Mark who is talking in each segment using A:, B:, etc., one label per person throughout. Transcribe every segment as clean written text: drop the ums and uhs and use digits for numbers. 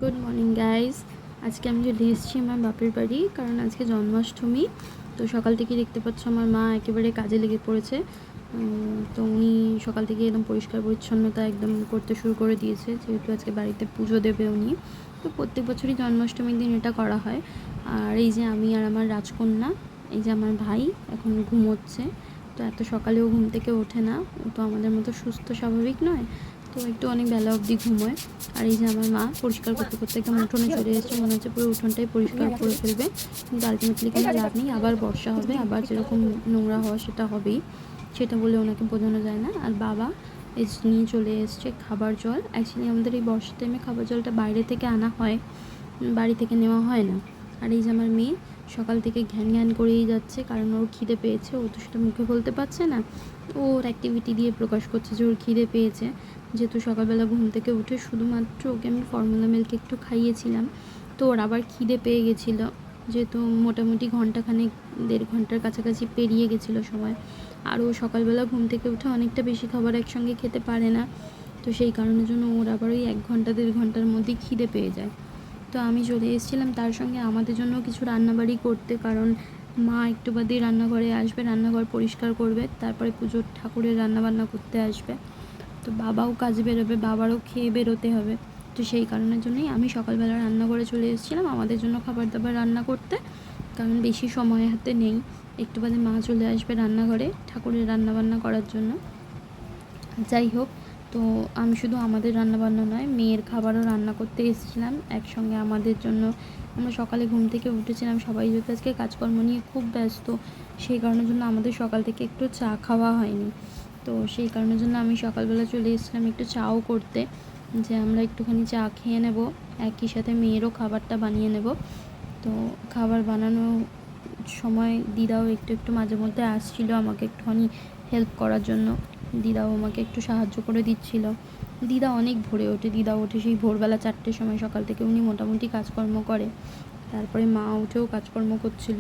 A: Good morning guys. আজকে আমি চলে এসেছি আমার বাপের বাড়ি, কারণ আজকে জন্মাষ্টমী। তো সকাল থেকে দেখতে পাচ্ছ আমার মা একেবারে কাজে লেগে পড়েছে। তো উনি সকাল থেকে একদম পরিষ্কার পরিচ্ছন্নতা একদম করতে শুরু করে দিয়েছে, যেহেতু আজকে বাড়িতে পুজো দেবে উনি। তো প্রত্যেক বছরই জন্মাষ্টমীর দিন এটা করা হয়। আর এই যে আমি আর আমার রাজকন্যা, এই যে আমার ভাই এখন ঘুমোচ্ছে। তো এত সকালেও ঘুম থেকে ওঠে না, ও তো আমাদের মতো সুস্থ স্বাভাবিক নয়, তো একটু অনেক বেলা অবধি ঘুমোয়। আর এই যে আমার মা পরিষ্কার করতে করতে একদম উঠোনে চলে এসেছে, মনে হচ্ছে পুরো উঠোনটাই পরিষ্কার করে ফেলবে, কিন্তু আলটিমেটলি কোনো লাভ নেই, আবার বর্ষা হবে, আবার যেরকম নোংরা হওয়া সেটা হবেই, সেটা বলে ওনাকে বোঝানো যায় না। আর বাবা এই নিয়ে চলে এসছে খাবার জল। অ্যাকচুয়ালি আমাদের এই বর্ষার টাইমে খাবার জলটা বাইরে থেকে আনা হয়, বাড়ি থেকে নেওয়া হয় না। আর এই যে আমার মেয়ে সকাল থেকে ঘ্যান ঘ্যান করেই যাচ্ছে, কারণ ওর খিদে পেয়েছে, ও তো সেটা মুখে বলতে পারছে না, ওর অ্যাক্টিভিটি দিয়ে প্রকাশ করছে যে ওর খিদে পেয়েছে। যেহেতু সকালবেলা ঘুম থেকে উঠে শুধুমাত্র ওকে আমি ফর্মুলা মিল্ক একটু খাইয়েছিলাম, তো ওর আবার খিদে পেয়ে গেছিলো, যেহেতু মোটামুটি ঘন্টাখানেক 1.5 ঘন্টার কাছাকাছি পেরিয়ে গেছিলো সময়। আর ও সকালবেলা ঘুম থেকে উঠে অনেকটা বেশি খাবার একসঙ্গে খেতে পারে না, তো সেই কারণের জন্য ওর আবার ওই 1 ঘন্টা 1.5 ঘন্টার মধ্যেই খিদে পেয়ে যায়। তো আমি চলে এসেছিলাম তার সঙ্গে আমাদের জন্য কিছু রান্নাবাড়ি করতে, কারণ মা একটু বাদেই রান্নাঘরে আসবে, রান্নাঘর পরিষ্কার করবে, তারপরে পুজোর ঠাকুরের রান্নাবান্না করতে আসবে। তো বাবাও কাজে বেরোবে, বাবারও খেয়ে বেরোতে হবে। তো সেই কারণের জন্যই আমি সকালবেলা রান্নাঘরে চলে এসেছিলাম আমাদের জন্য খাবার দাবার রান্না করতে, কারণ বেশি সময় হাতে নেই। একটু বাদে মা চলে আসবে রান্নাঘরে ঠাকুরের রান্নাবান্না করার জন্য। যাই হোক, তো আমি শুধু আমাদের রান্নাবান্না নয়, মেয়ের খাবারও রান্না করতে এসেছিলাম একসঙ্গে আমাদের জন্য। আমরা সকালে ঘুম থেকে উঠেছিলাম, সবাই যেহেতু আজকে কাজকর্ম নিয়ে খুব ব্যস্ত, সেই কারণের জন্য আমাদের সকাল থেকে একটু চা খাওয়া হয়নি। তো সেই কারণের জন্য আমি সকালবেলা চলে এসেছিলাম একটু চাও করতে, যে আমরা একটুখানি চা খেয়ে নেব, একই সাথে মেয়েরও খাবারটা বানিয়ে নেব। তো খাবার বানানোর সময় দিদাও একটু একটু মাঝে মধ্যে আসছিলো আমাকে একটুখানি হেল্প করার জন্য, দিদাও আমাকে একটু সাহায্য করে দিচ্ছিল। দিদা অনেক ভোরে ওঠে, দিদা ওঠে সেই ভোরবেলা 4টের সময়, সকাল থেকে উনি মোটামুটি কাজকর্ম করে। তারপরে মা উঠেও কাজকর্ম করছিল।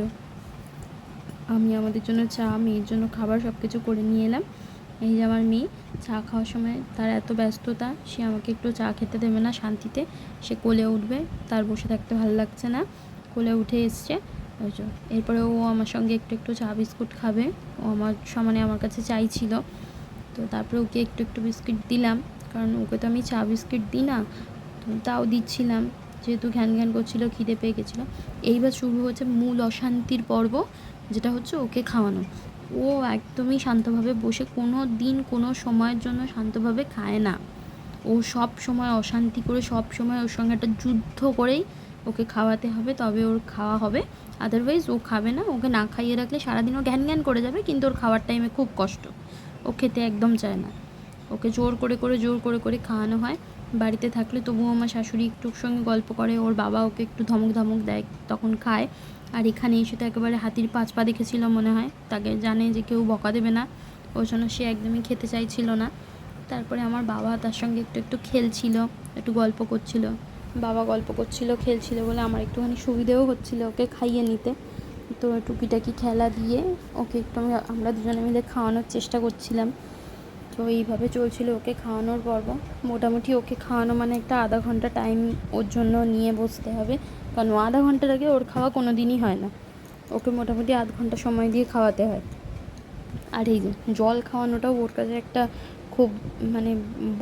A: আমি আমাদের জন্য চা, মেয়ের জন্য খাবার সব কিছু করে নিয়ে এলাম। এই যে আমার মেয়ে চা খাওয়ার সময় তার এত ব্যস্ততা, সে আমাকে একটু চা খেতে দেবে না শান্তিতে, সে কোলে উঠবে, তার বসে থাকতে ভালো লাগছে না, কোলে উঠে এসছে। এরপরে ও আমার সঙ্গে একটু একটু চা বিস্কুট খাবে, ও আমার সমানে আমার কাছে চাইছিল। তো তারপরে ওকে একটু একটু বিস্কিট দিলাম, কারণ ওকে তো আমি চা বিস্কিট দিই না, তো তাও দিচ্ছিলাম, যেহেতু ঘ্যান ঘ্যান করছিলো, খিদে পেয়ে গেছিলো। এইবার শুরু হচ্ছে মূল অশান্তির পর্ব, যেটা হচ্ছে ওকে খাওয়ানো। ও একদমই শান্তভাবে বসে কোনো দিন কোনো সময়ের জন্য শান্তভাবে খায় না। ও সব সময় অশান্তি করে, সব সময় ওর সঙ্গে একটা যুদ্ধ করেই ওকে খাওয়াতে হবে, তবে ওর খাওয়া হবে, আদারওয়াইজ ও খাবে না। ওকে না খাইয়ে রাখলে সারাদিন ও ঘ্যান ঘ্যান করে যাবে, কিন্তু ওর খাওয়ার টাইমে খুব কষ্ট, ও খেতে একদম চায় না। ওকে জোর করে করে খাওয়ানো হয়। বাড়িতে থাকলে তবুও আমার শাশুড়ি একটু সঙ্গে গল্প করে, ওর বাবা ওকে একটু ধমক ধমক দেয়, তখন খায়। আর এখানে এসে তো একেবারে হাতির 5 পা দেখেছিল মনে হয়, তাকে জানে যে কেউ বকা দেবে না, ওই জন্য সে একদমই খেতে চাইছিল না। তারপরে আমার বাবা তার সঙ্গে একটু একটু খেলছিল, একটু গল্প করছিল। বাবা গল্প করছিল, খেলছিল বলে আমার একটুখানি সুবিধেও হচ্ছিল ওকে খাইয়ে নিতে। তো টুকিটাকি খেলা দিয়ে ওকে একটু আমরা দুজনে মিলে খাওয়ানোর চেষ্টা করছিলাম। তো এইভাবে চলছিল ওকে খাওয়ানোর পর্ব। মোটামুটি ওকে খাওয়ানো মানে একটা আধা ঘন্টা টাইম ওর জন্য নিয়ে বসতে হবে, কারণ আধা ঘন্টার আগে ওর খাওয়া কোনো দিনই হয় না, ওকে মোটামুটি আধ ঘন্টা সময় দিয়ে খাওয়াতে হয়। আর এই যে জল খাওয়ানোটাও ওর কাছে একটা খুব মানে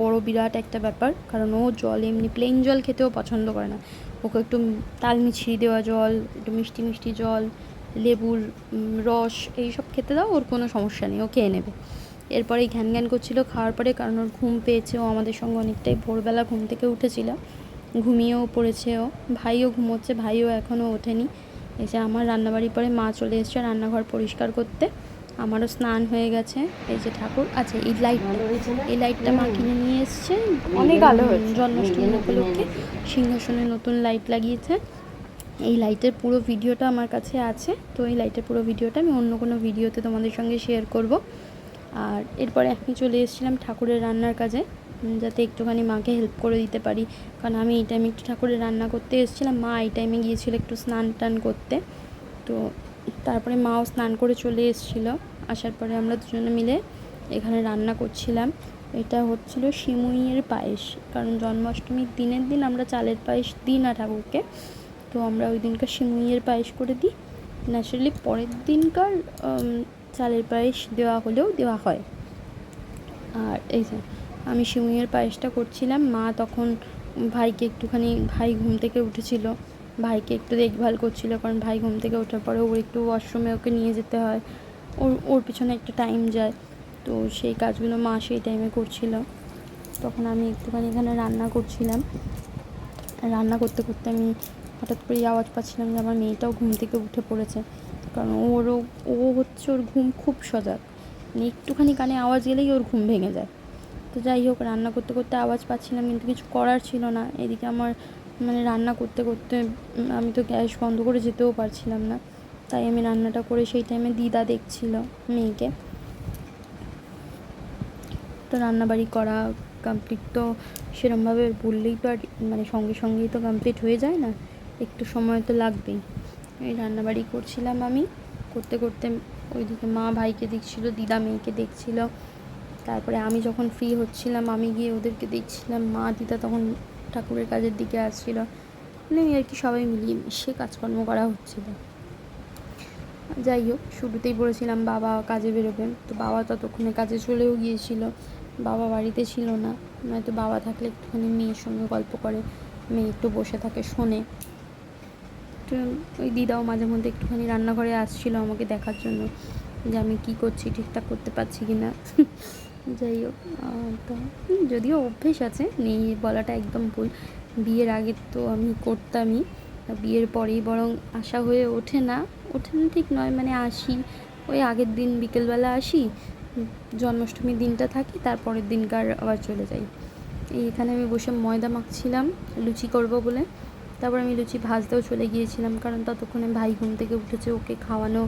A: বড় বিরাট একটা ব্যাপার, কারণ ও জল এমনি প্লেন জল খেতেও পছন্দ করে না। ওকে একটু তাল মিছরি দেওয়া জল, একটু মিষ্টি মিষ্টি জল, লেবুর রস, এইসব খেতে দাও, ওর কোনো সমস্যা নেই, ও খেয়ে নেবে। এরপরেই ঘ্যান ঘ্যান করছিল খাওয়ার পরে, কারণ ওর ঘুম পেয়েছে, ও আমাদের সঙ্গে অনেকটাই ভোরবেলা ঘুম থেকে উঠেছিল, ঘুমিয়েও পড়েছে ও। ভাইও ঘুমোচ্ছে, ভাইও এখনও ওঠেনি। এই যে আমার রান্নাবাড়ির পরে মা চলে এসছে রান্নাঘর পরিষ্কার করতে, আমারও স্নান হয়ে গেছে। এই যে ঠাকুর, আচ্ছা এই লাইটটা মা কিনে নিয়ে এসছে, অনেক আলো হয়েছে জন্মাষ্টমী উপলক্ষে, সিংহাসনে নতুন লাইট লাগিয়েছে। এই লাইটের পুরো ভিডিওটা আমার কাছে আছে, তো এই লাইটের পুরো ভিডিওটা আমি অন্য কোনো ভিডিওতে তোমাদের সঙ্গে শেয়ার করব। আর এরপরে আমি চলে এসেছিলাম ঠাকুরের রান্নার কাজে, যাতে একটুখানি মাকে হেল্প করে দিতে পারি, কারণ আমি এই টাইমে একটু ঠাকুরের রান্না করতে এসেছিলাম, মা এই টাইমে গিয়েছিল একটু স্নান টান করতে। তো তারপরে মাও স্নান করে চলে এসেছিলো, আসার পরে আমরা দুজনে মিলে এখানে রান্না করছিলাম। এটা হচ্ছিল সিমুইয়ের পায়েস, কারণ জন্মাষ্টমীর দিনের দিন আমরা চালের পায়েস দিই না ঠাকুরকে, তো আমরা ওই দিনকার সিমুইয়ের পায়েস করে দিই। ন্যাচারালি পরের দিনকার চালের পায়েস দেওয়া হলেও দেওয়া হয়। আর এই যে আমি সিমুইয়ের পায়েসটা করছিলাম, মা তখন ভাইকে একটুখানি, ভাই ঘুম থেকে উঠেছিল, ভাইকে একটু দেখভাল করছিল, কারণ ভাই ঘুম থেকে ওঠার পরে ওর একটু ওয়াশরুমে ওকে নিয়ে যেতে হয়, ওর পিছনে একটা টাইম যায়, তো সেই কাজগুলো মা সেই টাইমে করছিল। তখন আমি একটুখানি এখানে রান্না করছিলাম। রান্না করতে করতে আমি হঠাৎ করে আওয়াজ পাচ্ছিলাম যে আমার মেয়েটাও ঘুম থেকে উঠে পড়েছে, কারণ ও হচ্ছে, ওর ঘুম খুব সজাগ, মানে একটুখানি কানে আওয়াজ গেলেই ওর ঘুম ভেঙে যায়। তো যাই হোক, রান্না করতে করতে আওয়াজ পাচ্ছিলাম, কিন্তু কিছু করার ছিল না। এদিকে আমার মানে রান্না করতে করতে আমি তো গ্যাস বন্ধ করে যেতেও পারছিলাম না, তাই আমি রান্নাটা করে সেই টাইমে দিদা দেখছিল মেয়েকে। তো রান্নাবাড়ি করা কমপ্লিট তো সেরমভাবে বললেই তো আর মানে সঙ্গে সঙ্গেই তো কমপ্লিট হয়ে যায় না, একটু সময় তো লাগবেই। এই রান্নাবাড়ি করছিলাম আমি, করতে করতে ওইদিকে মা ভাইকে দেখছিল, দিদা মেয়েকে দেখছিল, তারপরে আমি যখন ফ্রি হচ্ছিলাম আমি গিয়ে ওদেরকে দেখছিলাম, মা দিদা তখন ঠাকুরের কাজের দিকে আসছিল, মানে আর কি সবাই মিলিয়ে মিশে কাজকর্ম করা হচ্ছিল। যাই হোক, শুরুতেই বলেছিলাম বাবা কাজে বেরোবেন, তো বাবা ততক্ষণে কাজে চলেও গিয়েছিল, বাবা বাড়িতে ছিল না, নয়তো বাবা থাকলে একটুখানি মেয়ের সঙ্গে গল্প করে, মেয়ে একটু বসে থাকে শোনে। তো ওই দিদাও মাঝে মধ্যে একটুখানি রান্নাঘরে আসছিলো আমাকে দেখার জন্য যে আমি কী করছি, ঠিকঠাক করতে পারছি কি না। যাই হোক, তো যদিও অভ্যেস আছে, নেই বলাটা একদম ভুল, বিয়ের আগে তো আমি করতামই, বিয়ের পরেই বরং আসা হয়ে ওঠে না ঠিক নয়, মানে আসি ওই আগের দিন বিকেলবেলা আসি, জন্মাষ্টমীর দিনটা থাকি, তারপরের দিনকার আবার চলে যাই। এইখানে আমি বসে ময়দা মাখছিলাম লুচি করব বলে, তারপর আমি লুচি ভাজতেও চলে গিয়েছিলাম, কারণ ততক্ষণে ভাই ঘুম থেকে উঠেছে, ওকে খাওয়ানো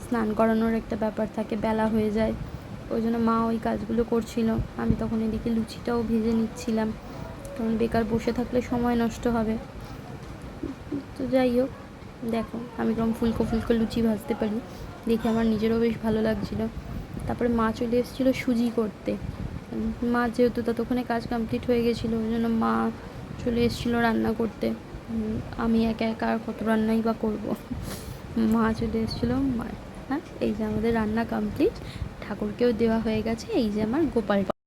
A: স্নান করানোর একটা ব্যাপার থাকে, বেলা হয়ে যায়, ওই জন্য মা ওই কাজগুলো করছিল, আমি তখন এদিকে লুচিটাও ভেজে নিচ্ছিলাম, কারণ বেকার বসে থাকলে সময় নষ্ট হবে। তো যাই হোক, দেখো আমি কেরকম ফুলকো ফুলকো লুচি ভাজতে পারি, দেখে আমার নিজেরও বেশ ভালো লাগছিলো। তারপরে মা চলে এসেছিলো সুজি করতে, মা যেহেতু ততক্ষণে কাজ কমপ্লিট হয়ে গেছিলো, ওই জন্য মা চলে এসেছিলো রান্না করতে, আমি একা একা আর কত রান্নাই বা করবো। মা চলে এসেছিলো, মা, হ্যাঁ এই যে আমাদের রান্না কমপ্লিট, ঠাকুরকেও দেওয়া হয়ে গেছে, এই যে আমার গোপাল।